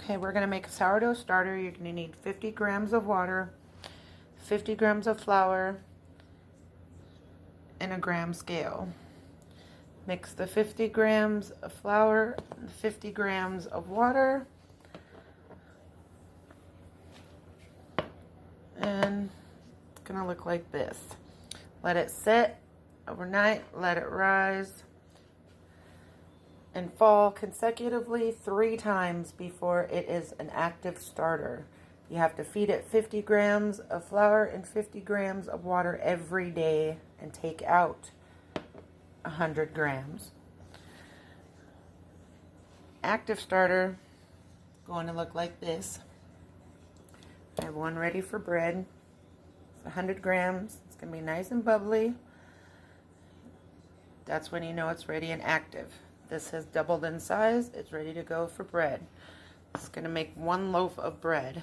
Okay, we're gonna make a sourdough starter. You're gonna need 50 grams of water, 50 grams of flour, and a gram scale. Mix the 50 grams of flour and 50 grams of water. And it's gonna look like this. Let it sit overnight, let it rise and fall consecutively 3 times before it is an active starter. You have to feed it 50 grams of flour and 50 grams of water every day and take out 100 grams. Active starter going to look like this. I have one ready for bread. It's 100 grams. It's going to be nice and bubbly. That's when you know it's ready and active. This has doubled in size. It's ready to go for bread. It's going to make 1 loaf of bread.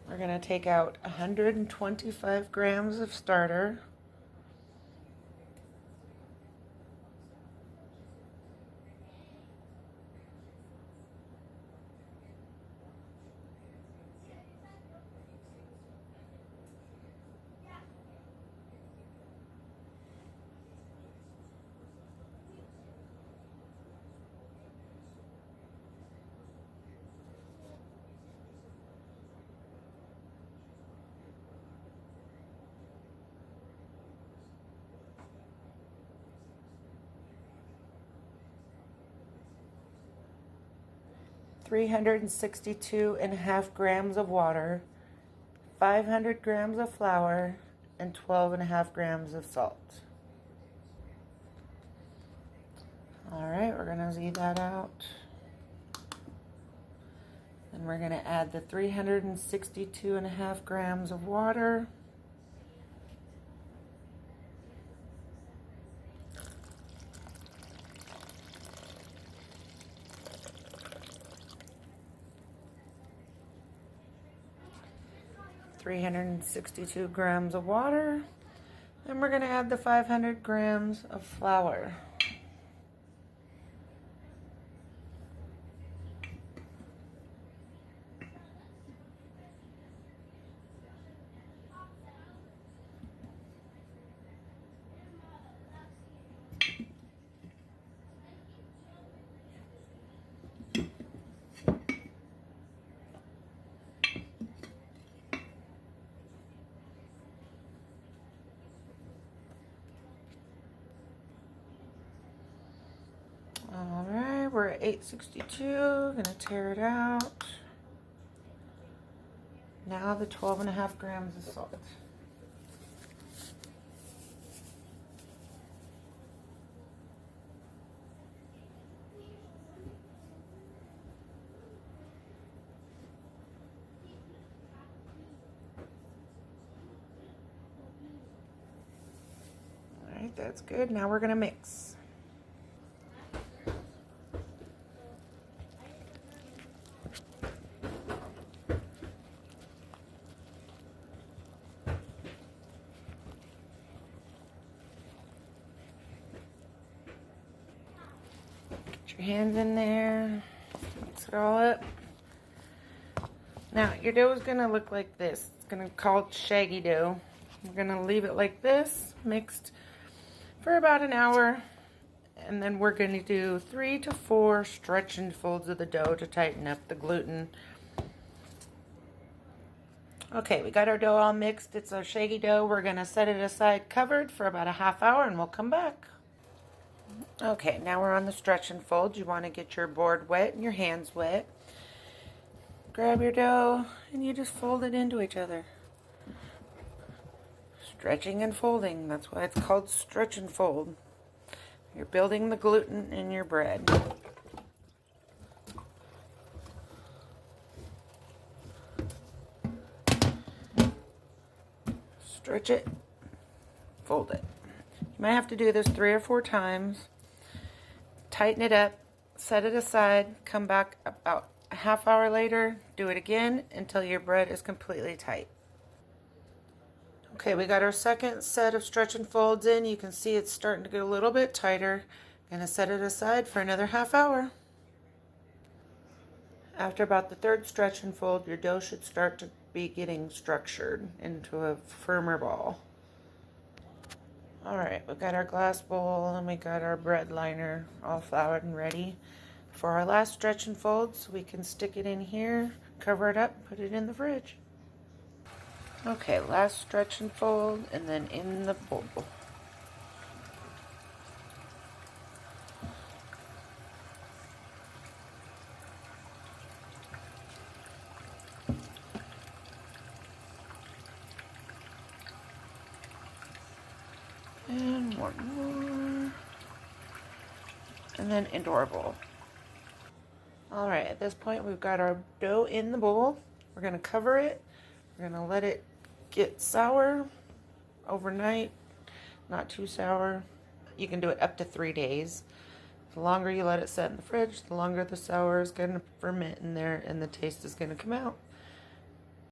We're going to take out 125 grams of starter. (362.5 grams of water, 500 grams of flour, and 12.5 grams of salt. Alright, we're going to Z that out. And we're going to add the 362.5 grams of water. (362 grams of water), and we're going to add the 500 grams of flour. Alright, we're at 862. Gonna tear it out. Now the 12.5 grams of salt. Alright, that's good. Now we're gonna mix. Your hands in there, mix it all up. Now your dough is going to look like this. It's going to call it shaggy dough. We're going to leave it like this, mixed for about an hour, and then we're going to do 3 to 4 stretch and folds of the dough to tighten up the gluten. Okay, we got our dough all mixed. It's our shaggy dough. We're going to set it aside covered for about a half hour, and we'll come back. Okay, now we're on the stretch and fold. You want to get your board wet and your hands wet. Grab your dough and you just fold it into each other. Stretching and folding. That's why it's called stretch and fold. You're building the gluten in your bread. Stretch it, fold it. You might have to do this 3 or 4 times. Tighten it up, set it aside, come back about a half hour later, do it again until your bread is completely tight. Okay, we got our second set of stretch and folds in. You can see it's starting to get a little bit tighter. Gonna set it aside for another half hour. After about the third stretch and fold, your dough should start to be getting structured into a firmer ball. All right, we've got our glass bowl and we got our bread liner all floured and ready. For our last stretch and fold, so we can stick it in here, cover it up, put it in the fridge. Okay, last stretch and fold, and then in the bowl. And one more. And then into our bowl. All right, at this point we've got our dough in the bowl. We're gonna cover it. We're gonna let it get sour overnight, not too sour. You can do it up to 3 days. The longer you let it set in the fridge, the longer the sour is gonna ferment in there and the taste is gonna come out.